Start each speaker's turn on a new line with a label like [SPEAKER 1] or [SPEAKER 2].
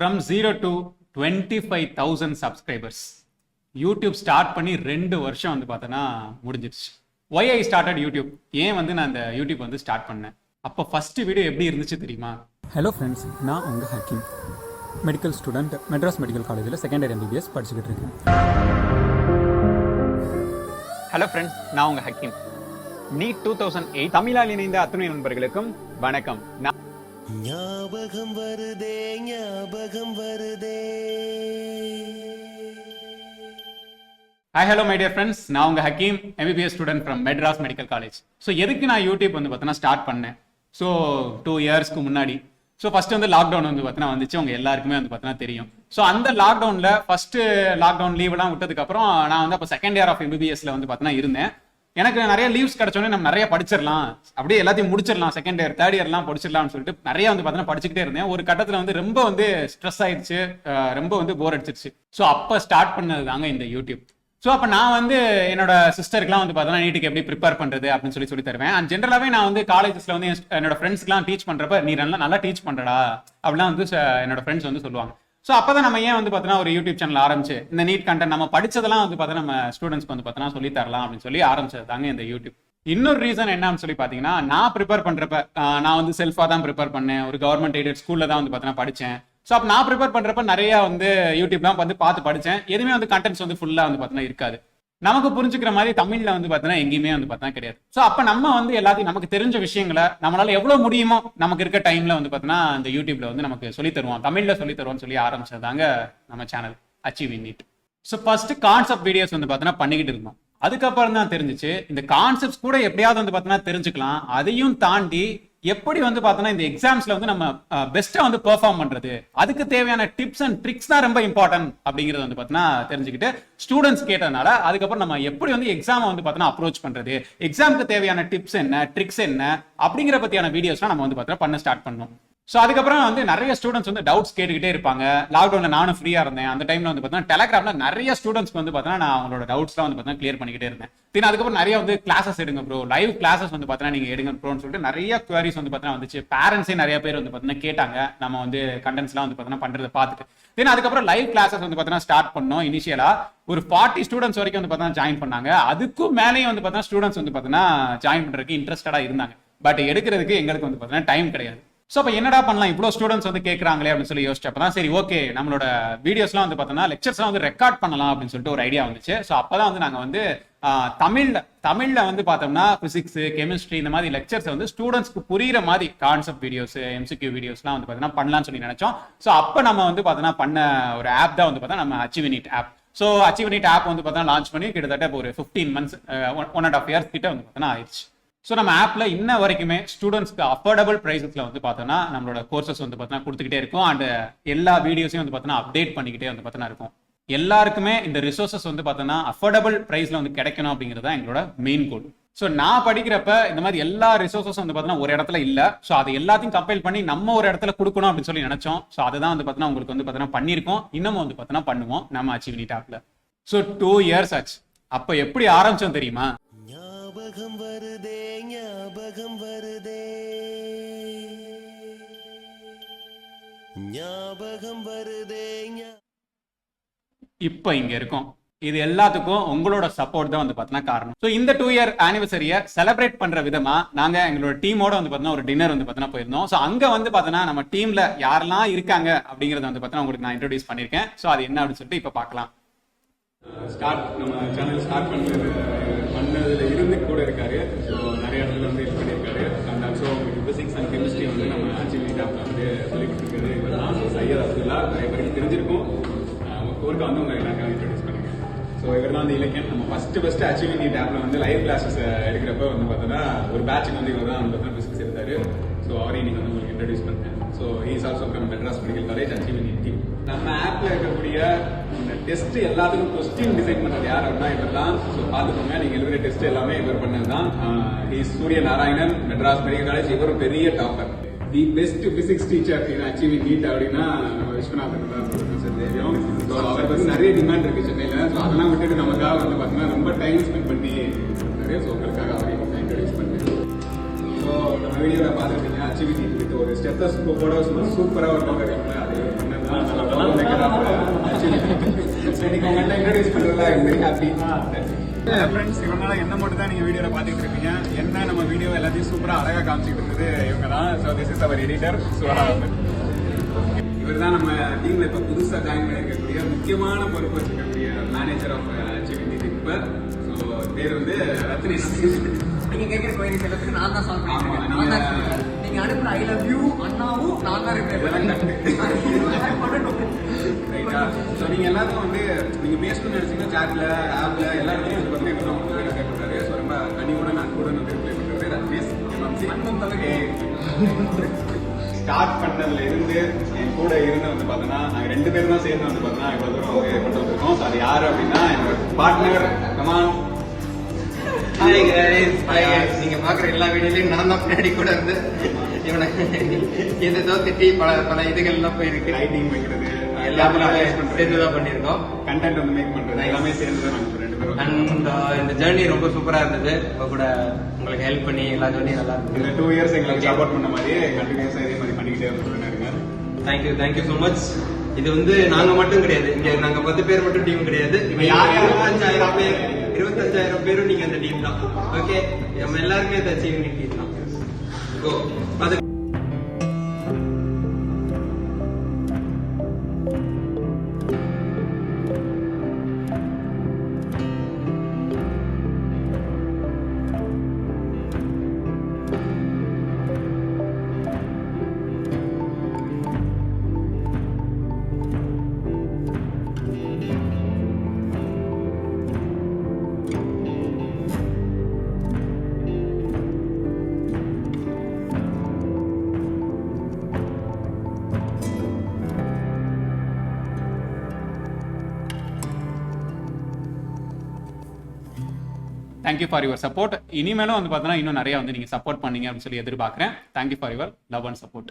[SPEAKER 1] From 0 to 25,000 subscribers. YouTube start பண்ணி 2 வருஷம் வந்து பார்த்தோன்னா முடிஞ்சிருச்சு. ஒய் ஐ ஸ்டார்டட் யூடியூப், ஏன் வந்து நான் அந்த யூடியூப் வந்து ஸ்டார்ட் பண்ணேன், அப்போ ஃபர்ஸ்ட் வீடியோ எப்படி இருந்துச்சு தெரியுமா?
[SPEAKER 2] ஹலோ ஃப்ரெண்ட்ஸ், நான் உங்கள் Hakeem, medical student, Madras medical காலேஜில் செகண்ட் இயர் MBBS படிச்சுக்கிட்டு இருக்கேன்.
[SPEAKER 1] ஹலோ ஃப்ரெண்ட்ஸ், நான் உங்கள் ஹக்கீம். NEET 2008 தமிழால் இணைந்த அத்துணை நண்பர்களுக்கும் வணக்கம்.
[SPEAKER 3] ஞாபகம் வருதே ஞாபகம் வருதே.
[SPEAKER 1] Hi hello my dear friends, நான் உங்கள் Hakeem, MBBS student from Madras medical college. So எதுக்கு நான் யூடியூப் வந்து பார்த்தீங்கன்னா ஸ்டார்ட் பண்ணேன்? ஸோ 2 இயர்ஸ்க்கு முன்னாடி. ஸோ ஃபர்ஸ்ட் வந்து லாக்டவுன் வந்து பார்த்தீங்கன்னா வந்துச்சு, உங்க எல்லாருக்குமே வந்து பார்த்தீங்கன்னா தெரியும். ஸோ அந்த லாக்டவுனில் ஃபர்ஸ்ட் லாக்டவுன் லீவ்லாம் விட்டதுக்கப்புறம் நான் வந்து அப்போ செகண்ட் இயர் ஆஃப் MBBSல வந்து பார்த்தீங்கன்னா இருந்தேன். எனக்கு நிறைய லீவ்ஸ் கிடைச்சோன்னே நம்ம நிறைய படிச்சிடலாம், அப்படியே எல்லாத்தையும் முடிச்சிடலாம், செகண்ட் இயர் தேர்ட் இயர்லாம் படிச்சிடலாம்னு சொல்லிட்டு நிறைய வந்து பார்த்தீங்கன்னா படிச்சுக்கிட்டே இருந்தேன். ஒரு கட்டத்தில் வந்து ரொம்ப வந்து ஸ்ட்ரெஸ் ஆயிடுச்சு, ரொம்ப வந்து போர் அடிச்சிருச்சு. ஸோ அப்போ ஸ்டார்ட் பண்ணது தாங்க இந்த யூடியூப். ஸோ அப்போ நான் வந்து என்னோட சிஸ்டருக்குலாம் வந்து பார்த்தோன்னா நீட்டுக்கு எப்படி ப்ரிப்பேர் பண்ணுறது அப்படின்னு சொல்லி தருவேன். அண்ட் ஜென்ரலாகவே நான் வந்து காலேஜஸ்ல வந்து என்னோட ஃப்ரெண்ட்ஸ்க்குலாம் டீச் பண்ணுறப்ப நீ நல்லா டீச் பண்ணுறடா அப்படிலாம் வந்து என்னோட ஃப்ரெண்ட்ஸ் வந்து சொல்லுவாங்க. ஸோ அப்போ தான் நம்ம ஏன் வந்து பார்த்தோன்னா ஒரு யூடியூப் சேனல் ஆரம்பிச்சு இந்த நீட் கண்டென்ட் நம்ம படிச்சதெல்லாம் வந்து பார்த்தோன்னா நம்ம ஸ்டூடெண்ட்ஸ்க்கு வந்து பார்த்தோன்னா சொல்லி தரலாம் அப்படின்னு சொல்லி ஆரம்பிச்சது தாங்க இந்த யூடியூப். இன்னொரு ரீசன் என்னன்னு சொல்லி பார்த்தீங்கன்னா, நான் ப்ரிப்பேர் பண்ணுறப்ப நான் வந்து செல்ஃபாக தான் ப்ரிப்பேர் பண்ணேன். ஒரு கவர்மெண்ட் எய்டட் ஸ்கூலில் தான் வந்து பார்த்தோன்னா படித்தேன். ஸோ அப்போ நான் ப்ரிப்பேர் பண்ணுறப்ப நிறைய வந்து யூடியூப்லாம் வந்து பார்த்து படித்தேன். எதுவுமே வந்து கண்டென்ட்ஸ் வந்து ஃபுல்லாக வந்து பார்த்தோன்னா இருக்காது. நமக்கு புரிஞ்சுக்கிற மாதிரி தமிழ்ல வந்து பார்த்தீங்கன்னா எங்கேயுமே வந்து பார்த்தா கிடையாது. ஸோ அப்போ நம்ம வந்து எல்லாத்தையும் நமக்கு தெரிஞ்ச விஷயங்களை நம்மளால எவ்வளவு முடியுமோ நமக்கு இருக்க டைம்ல வந்து பார்த்தீங்கன்னா இந்த யூடியூப்ல வந்து நமக்கு சொல்லி தருவோம், தமிழ்ல சொல்லி தருவோம்னு சொல்லி ஆரம்பிச்சதாங்க நம்ம channel achieve in NEET. So first concept videos வந்து பார்த்தீங்கன்னா பண்ணிக்கிட்டு இருந்தோம். அதுக்கப்புறம் தான் தெரிஞ்சிச்சு இந்த கான்செப்ட்ஸ் கூட எப்படியாவது வந்து பார்த்தீங்கன்னா தெரிஞ்சுக்கலாம், அதையும் தாண்டி எப்படி வந்து பார்த்தோன்னா இந்த எக்ஸாம்ஸ்ல வந்து நம்ம பெஸ்ட்டா வந்து பெர்ஃபார்ம் பண்றது, அதுக்கு தேவையான டிப்ஸ் அண்ட் ட்ரிக்ஸ் தான் ரொம்ப இம்பார்ட்டன்ட் அப்படிங்கிறது வந்து பார்த்தோன்னா தெரிஞ்சுக்கிட்டு ஸ்டூடெண்ட்ஸ் கேட்டதுனால அதுக்கப்புறம் நம்ம எப்படி வந்து எக்ஸாம் வந்து பார்த்தோன்னா அப்ரோச் பண்றது, எக்ஸாமுக்கு தேவையான டிப்ஸ் என்ன, ட்ரிக்ஸ் என்ன அப்படிங்கிற பத்தியான வீடியோஸ்லாம் நம்ம வந்து பார்த்தோன்னா பண்ண ஸ்டார்ட் பண்ணோம். ஸோ அதுக்கப்புறம் வந்து நிறைய ஸ்டூடெண்ட்ஸ் வந்து டவுட்ஸ் கேட்டுக்கிட்டே இருப்பாங்க. லாக்டவுன்ல நானும் ஃப்ரீயா இருந்தேன். அந்த டைம்ல வந்து பார்த்தீங்கன்னா டெலகிராம்ல நிறைய ஸ்டூடெண்ட்ஸ்க்கு வந்து பார்த்தீங்கன்னா நான் அவங்களோட டவுட்ஸ்லாம் வந்து பார்த்தீங்கன்னா கிளியர் பண்ணிக்கிட்டே இருந்தேன். அதுக்கப்புறம் நிறைய வந்து கிளாஸஸ் எடுங்க ப்ரோ, லைவ் கிளாஸஸ் வந்து பார்த்தீங்கன்னா நீங்க எடுங்க ப்ரோன்னு சொல்லிட்டு நிறைய குவரிஸ் வந்து பார்த்தீங்கன்னா வந்துச்சு. பேரண்ட்ஸே நிறைய பேர் வந்து பார்த்தீங்கன்னா கேட்டாங்க நம்ம வந்து கண்டென்ட்ஸ்லாம் வந்து பார்த்தீங்கன்னா பண்றதை பார்த்துட்டு. அதுக்கப்புறம் லைவ் கிளாஸஸ் வந்து பார்த்தீங்கன்னா ஸ்டார்ட் பண்ணோம். இனிஷியலா ஒரு 40 ஸ்டூடெண்ட்ஸ் வரைக்கும் வந்து பார்த்தீங்கன்னா ஜாயின் பண்ணாங்க. அதுக்கும் மேலேயும் வந்து பார்த்தீங்கன்னா ஸ்டூடெண்ட்ஸ் வந்து பார்த்தீங்கன்னா ஜாயின் பண்றதுக்கு இன்ட்ரெஸ்டடா இருந்தாங்க. பட் எடுக்கிறதுக்கு எங்களுக்கு வந்து பார்த்தீங்கன்னா டைம் கிடையாது. ஸோ அப்போ என்னடா பண்ணலாம், இவ்வளோ ஸ்டூடெண்ட்ஸ் வந்து கேட்குறாங்களே அப்படின்னு சொல்லி யோசிச்சப்பதான் சரி ஓகே நம்மளோட வீடியோஸ்லாம் வந்து பார்த்தோன்னா லெக்சர்ஸ்லாம் வந்து ரெக்கார்ட் பண்ணலாம் அப்படின்னு சொல்லிட்டு ஒரு ஐடியா வந்துச்சு. ஸோ அப்போதான் வந்து நாங்கள் வந்து தமிழ்ல வந்து பார்த்தோம்னா பிசிக்ஸ், கெமிஸ்ட்ரி இந்த மாதிரி லெக்சர்ஸ் வந்து ஸ்டூடெண்ட்ஸ்க்கு புரியுற மாதிரி கான்செப்ட் வீடியோஸ், MCQ வீடியோஸ்லாம் வந்து பார்த்தீங்கன்னா பண்ணலாம்னு சொல்லி நினைச்சோம். ஸோ அப்போ நம்ம வந்து பார்த்தோன்னா பண்ண ஒரு ஆப் தான் வந்து பார்த்தா நம்ம achieve in NEET app. So achieve in NEET app வந்து பார்த்தா லான்ச் பண்ணி கிட்டத்தட்ட ஒரு 15 months 1.5 years கிட்ட வந்து பார்த்தோன்னா ஆயிடுச்சு. ஸோ நம்ம ஆப்ல இன்ன வரைக்குமே ஸ்டூடெண்ட்ஸ்க்கு அஃபோர்டபுள் பிரைஸஸ்ல வந்து பார்த்தோன்னா நம்மளோட கோர்சஸ் வந்து பார்த்தோன்னா கொடுத்துக்கிட்டே இருக்கும். அண்ட் எல்லா வீடியோஸையும் வந்து பார்த்தோன்னா அப்டேட் பண்ணிக்கிட்டே வந்து பார்த்தோன்னா இருக்கும். எல்லாருக்குமே இந்த ரிசோர்சஸ் வந்து பார்த்தோன்னா அஃபோர்டபுள் பிரைஸ்ல வந்து கிடைக்கணும் அப்படிங்கிறது எங்களோட மெயின் கோல். ஸோ நான் படிக்கிறப்ப இந்த மாதிரி எல்லா ரிசோர்சஸும் வந்து பார்த்தோன்னா ஒரு இடத்துல இல்லை. ஸோ அது எல்லாத்தையும் கம்பைல் பண்ணி நம்ம ஒரு இடத்துல கொடுக்கணும் அப்படின்னு சொல்லி நினைச்சோம். ஸோ அதுதான் வந்து பார்த்தோன்னா உங்களுக்கு வந்து பார்த்தோன்னா பண்ணியிருக்கோம், இன்னமும் வந்து பார்த்தோன்னா பண்ணுவோம் நம்ம அச்சீவ் நீட் ஆப்ல. ஸோ 2 years ஆச்சு. அப்போ எப்படி ஆரம்பிச்சோம் தெரியுமா?
[SPEAKER 3] ஞாபகம் வருதே ஞாபகம் வருதே ஞாபகம் வருதே.
[SPEAKER 1] இப்போ இங்க இருக்கும். இது எல்லாத்துக்கும் உங்களோட சப்போர்ட் தான் வந்து பார்த்தீங்கன்னா காரணம். ஸோ இந்த 2 year ஆனிவர்சரியை செலிப்ரேட் பண்ற விதமா நாங்க எங்களோட டீமோட வந்து பார்த்தீங்கன்னா ஒரு டின்னர் வந்து பார்த்தீங்கன்னா போயிருந்தோம். ஸோ அங்க வந்து பார்த்தீங்கன்னா நம்ம டீம்ல யாரெல்லாம் இருக்காங்க அப்படிங்கறத வந்து பார்த்தீங்கன்னா உங்களுக்கு நான் இன்ட்ரோடியூஸ் பண்ணியிருக்கேன். ஸோ அது என்ன அப்படின்னு சொல்லிட்டு இப்போ பார்க்கலாம். நம்ம சேனல் ஸ்டார்ட் பண்ணதுல இருந்து கூட இருக்காரு. ஸோ நிறைய இடத்துல வந்து ஹெல்ப் பண்ணியிருக்காரு. And also physics and chemistry வந்து நம்ம அச்சீவ் நீட் ஆப்ல வந்து சொல்லிக் கொடுத்துருக்காரு. இதெல்லாம் சையத் அப்துல்லா நிறைய பேருக்கு தெரிஞ்சிருக்கும். ஊருக்கு வந்து உங்க எல்லாருக்கும் இன்ட்ரோடியூஸ் பண்ணிருக்கேன். ஸோ இவர் தான் வந்து இலக்கியன். நம்ம ஃபர்ஸ்ட் அச்சீவ் நீட் ஆப்ல வந்து லைவ் கிளாஸஸ் எடுக்கிறப்ப வந்து பார்த்தோன்னா ஒரு பேட்சுக்கு வந்து இவர் தான் வந்து பார்த்தீங்கன்னா பிசிக்ஸ் எடுத்தாரு. ஸோ அவரையும் இன்னைக்கு வந்து உங்களுக்கு இன்ட்ரோடியூஸ் பண்ணேன். So is also from Madras medical college achieve NEET team. நம்ம ஆப்ல இருக்கக்கூடிய இந்த டெஸ்ட் எல்லாத்துக்கும் கொஸ்டின் டிசைன் பண்ணது யார் அப்படின்னா இவர் தான். ஸோ பார்த்துக்கோங்க, நீங்க எழுதுற டெஸ்ட் எல்லாமே இவர் பண்ணது தான். சூரிய நாராயணன், மெட்ராஸ் மெடிக்கல் காலேஜ். இவர் பெரிய topper, the best physics teacher achieve in NEET அப்படின்னா விஸ்வநாதன் தான் தெரியும். ஸோ அவருக்கு வந்து நிறைய டிமாண்ட் இருக்கு சென்னையில. ஸோ அதெல்லாம் விட்டுட்டு நமக்காக வந்து பார்த்தீங்கன்னா ரொம்ப டைம் ஸ்பெண்ட் பண்ணி நிறைய. ஸோ உங்களுக்காக அவரையும் இன்ட்ரோடியூஸ் பண்ணேன். ஸோ நம்ம வீடியோவில் பார்த்துருக்கீங்க அச்சீவ் இன் நீட் வித் ஒரு ஸ்டெத்தஸ்கோப்போட சூப்பராக ஒரு லோகோ அது பண்ணது தான்.
[SPEAKER 4] Very happy.
[SPEAKER 1] ஃப்ரெண்ட்ஸ், இவங்களால என்ன மட்டும் தான் நீங்க வீடியோல பாத்துட்டு இருக்கீங்க. என்ன நம்ம வீடியோ எல்லாத்தையும் சூப்பரா அழகா காமிச்சிட்டு இருக்குது இவங்க தான். So this is our editor. So இவர் தான் நம்ம டீம்ல இப்ப புதுசா ஜாயின் பண்ணிருக்கக்கூடிய முக்கியமான பொறுப்பு வச்சிருக்கக்கூடிய மேனேஜர் ஆஃப் இப்ப. ஸோ பேர் வந்து ரத்னேஷ்.
[SPEAKER 4] நீங்க கேட்கிற கோயில் செல்லத்துக்கு நான் தான் சால்வ் பண்ணுவேன். நீங்க அனுப்புற ஐ லவ் யூ அண்ணாவும் நான் தான்
[SPEAKER 1] ரைட்டா? ஸோ நீங்க எல்லாரும் வந்து நீங்க பேசணும்னு நினைச்சீங்கன்னா சாட்ல ஆப்ல எல்லா இடத்துலையும் வந்து பார்த்தீங்கன்னா ரொம்ப கேட்கறாரு. ஸோ ரொம்ப கனிவுடன் அன்புடன் வந்து ரிப்ளை பண்றாரு ரத்னேஷ். ஸ்டார்ட் பண்ணதுல இருந்து என் கூட இருந்து வந்து பார்த்தோன்னா நாங்கள் 2 பேரும் தான் சேர்ந்து வந்து பார்த்தோன்னா இவ்வளோ தூரம் வந்து கொண்டு வந்திருக்கோம். ஸோ அது யாரு அப்படின்னா என்னோட பார்ட்னர் கமான்.
[SPEAKER 4] Hi guys. நீங்க பாக்குற எல்லா வீடியோலயும் நான் தான் பின்னாடி கூட இருந்து இவனை எதோ திட்டி பல இதுகள்லாம் போயிருக்கு.
[SPEAKER 1] ரைட்டிங் வைக்கிறது
[SPEAKER 4] எல்லாமே சேர்ந்து தான் பண்ணியிருக்கோம்.
[SPEAKER 1] கண்டென்ட் வந்து மேக் பண்றது எல்லாமே சேர்ந்து தான் நாங்கள் 2 பேரும்.
[SPEAKER 4] அண்ட் இந்த ஜேர்னி ரொம்ப சூப்பரா இருந்தது. உங்க கூட உங்களுக்கு ஹெல்ப் பண்ணி எல்லா ஜேர்னியும் நல்லா இருந்தது.
[SPEAKER 1] இந்த 2 இயர்ஸ் எங்களுக்கு சப்போர்ட் பண்ண மாதிரியே கண்டினியூஸா இதே மாதிரி பண்ணிக்கிட்டே இருந்துருங்க.
[SPEAKER 4] Thank you so much. இது வந்து நாங்க மட்டும் கிடையாது, இங்க நாங்க 10 பேர் மட்டும் டீம் கிடையாது. இப்ப யார் 25,000 பேரும் நீங்க அந்த டீம் தான். ஓகே, நம்ம எல்லாருமே அந்த அச்சீவிங் டீம் தான். கோ அது
[SPEAKER 1] தேங்க்யூ ஃபார் யுவர் சப்போர்ட். இனிமேலும் வந்து பார்த்தோன்னா இன்னும் நிறைய வந்து நீங்கள் சப்போர்ட் பண்ணீங்க அப்படின்னு சொல்லி எதிர்பார்க்குறேன். Thank you for your love and support.